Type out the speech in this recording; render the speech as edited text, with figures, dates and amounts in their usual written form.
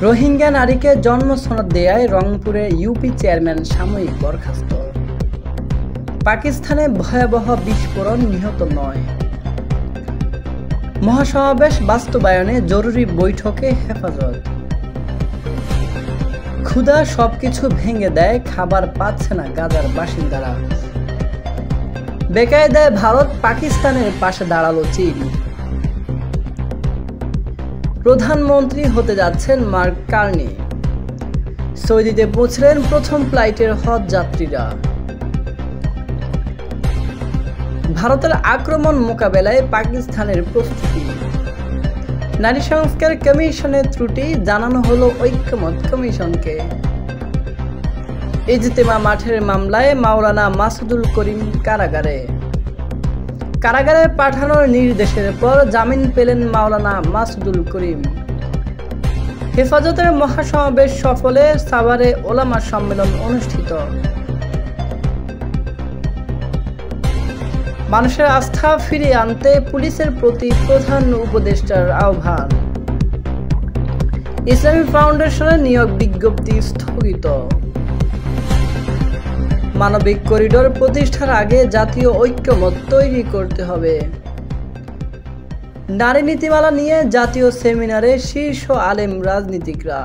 রোহিঙ্গা নারীকে জন্ম সনদ দেয়ায় রংপুরে ইউপি চেয়ারম্যান সাময়িক বরখাস্ত। পাকিস্তানে ভয়াবহ বিস্ফোরণ, নিহত ৯। মহাসমাবেশ বাস্তবায়নে জরুরি বৈঠকে হেফাজত। ক্ষুধা সবকিছু ভেঙে দেয়, খাবার পাচ্ছে না গাজার বাসিন্দারা। বেকায়দায় ভারত, পাকিস্তানের পাশে দাঁড়ালো চীন। প্রধানমন্ত্রী হতে যাচ্ছেন মার্ক কার্নি। সৌদিতে পৌঁছলেন প্রথম ফ্লাইটের হজ যাত্রীরা। ভারতের আক্রমণ মোকাবেলায় পাকিস্তানের প্রস্তুতি। নারী সংস্কার কমিশনের ত্রুটি জানানো হলো ঐক্যমত্য কমিশনকে। ইজতেমা মাঠের মামলায় মাওলানা মাসুদুল করিম কারাগারে। কারাগারে পাঠানোর নির্দেশের পর জামিন পেলেন মাওলানা মাসুদুল করিম। হেফাজতের মহাসমাবেশ সফলে সাভারে ওলামা সম্মেলন অনুষ্ঠিত। মানুষের আস্থা ফিরিয়ে আনতে পুলিশের প্রতি প্রধান উপদেষ্টার আহ্বান। ইসলামী ফাউন্ডেশনের নিয়োগ বিজ্ঞপ্তি স্থগিত। মানবিক করিডোর প্রতিষ্ঠার আগে জাতীয় ঐক্যমত তৈরি করতে হবে। নারী নীতিমালা নিয়ে জাতীয় সেমিনারে শীর্ষ আলেম রাজনীতিকরা।